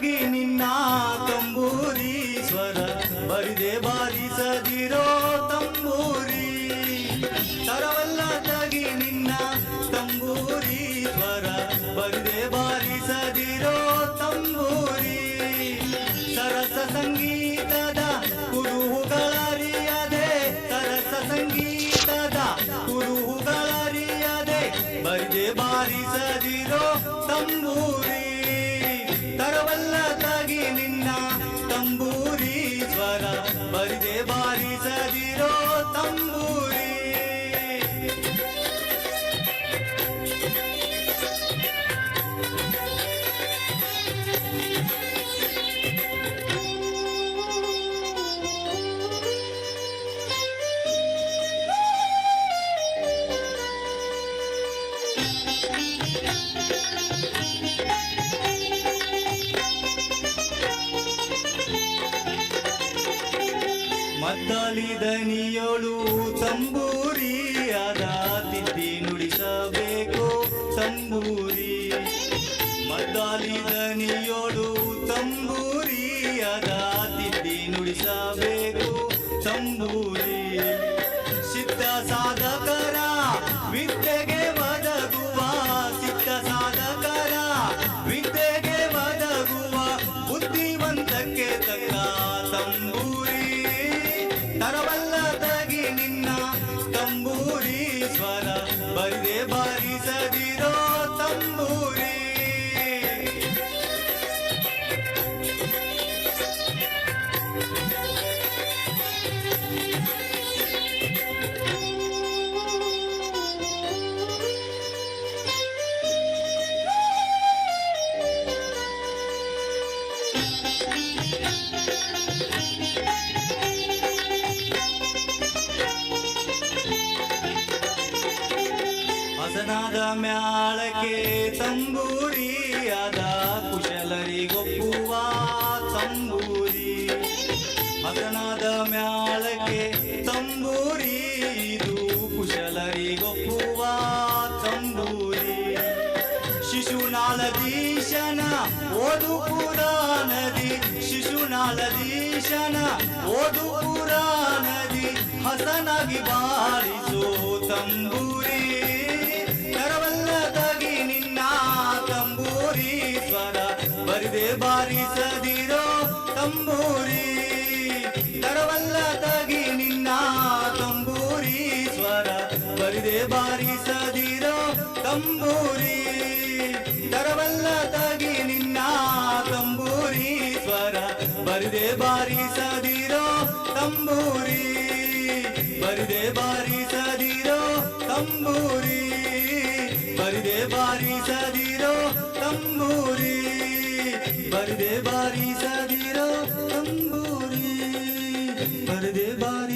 ತಗಿ ನಿನ್ನ ತಂಬೂರಿ ಸ್ವರ ಬರಿದೆ ಬಾರಿಸದಿರೋ ತಂಬೂರಿ ತರವಲ್ಲ ತಗಿ ನಿನ್ನ ತಂಬೂರಿ ಸ್ವರ ಬರಿದೆ ಬಾರಿಸದಿರೋ ತಂಬೂರಿ ಸರಸ ಸಂಗೀತದ ಕುರುಹುಗಳರಿಯದೆ ಸರಸ ಸಂಗೀತದ ಕುರುಹುಗಳರಿಯದೆ ಬರಿದೆ ಬಾರಿಸದಿರೋ ತಂಬೂರಿ ತರವಲ್ಲ ತಗಿ ನಿನ್ನ ತಂಬೂರಿ ಸ್ವರ ಬರಿದೆ ಬಾರಿಸದಿರೋ ತಂಬೂರಿ ಮದ್ದಲಿ ದನಿಯೋಳು ತಂಬೂರಿ ಅದ ತಿದ್ದಿ ನುಡಿಸಬೇಕು ತಂಬೂರಿ ಮದ್ದಲಿ ದನಿಯೋಳು ತಂಬೂರಿ ಅದ ತಿದ್ದಿ ನುಡಿಸಬೇಕು ತಂಬೂರಿ ಸಿದ್ಧ ಸಾಧಕರ ವಿದ್ಯೆಗೆ ಒದಗುವ ಸಿದ್ಧ ಸಾಧಕರ ವಿದ್ಯೆಗೆ ಒದಗುವ ಬುದ್ಧಿವಂತಕ್ಕೆ ತಕ್ಕ ತಂಬೂರಿ ತರವಲ್ಲ ತಗಿ ನಿನ್ನ ತಂಬೂರಿ ಸ್ವರ ಬರಿದೆ ಬಾರಿಸದಿರೋ ತಂಬೂರಿ ಹಸನಾದ ಮ್ಯಾಳಕ್ಕೆ ತಂಬೂರಿ ಅದ ಕುಶಲರಿಗೊಪ್ಪುವ ತಂಬೂರಿ ಹಸನಾದ ಮ್ಯಾಳಕ್ಕೆ ತಂಬೂರಿ ಇದು ಕುಶಲರಿಗೊಪ್ಪುವ ತಂಬೂರಿ ಶಿಶುನಾಳದೀಶನ ಓದು ಪುರಾಣದಿ ಶಿಶುನಾಳದೀಶನ ಓದು ಪುರಾಣದಿ ಹಸನಾಗಿ ಬಾರಿಸೋ ತಂಬೂರಿ ತರವಲ್ಲ ತಗಿ ನಿನ್ನ ತಂಬೂರಿ ಸ್ವರ ಬರಿದೆ ಬಾರಿಸದಿರೋ ತಂಬೂರಿ ತರವಲ್ಲ ತಗಿ ನಿನ್ನ ತಂಬೂರಿ ಸ್ವರ ಬರಿದೆ ಬಾರಿಸದಿರೋ ತಂಬೂರಿ ತರವಲ್ಲ ತಗಿ ನಿನ್ನ ತಂಬೂರಿ ಸ್ವರ ಬರಿದೆ ಬಾರಿಸದಿರೋ ತಂಬೂರಿ ಬರಿದೆ ಬಾರಿಸದಿರೋ ತಂಬೂರಿ ಬರಿದೆ ಬಾರಿಸದಿರೋ ತಂಬೂರಿ ಬರಿದೆ ಬಾರಿಸದಿರೋ ತಂಬೂರಿ ಬರಿದೆ ಬಾರಿ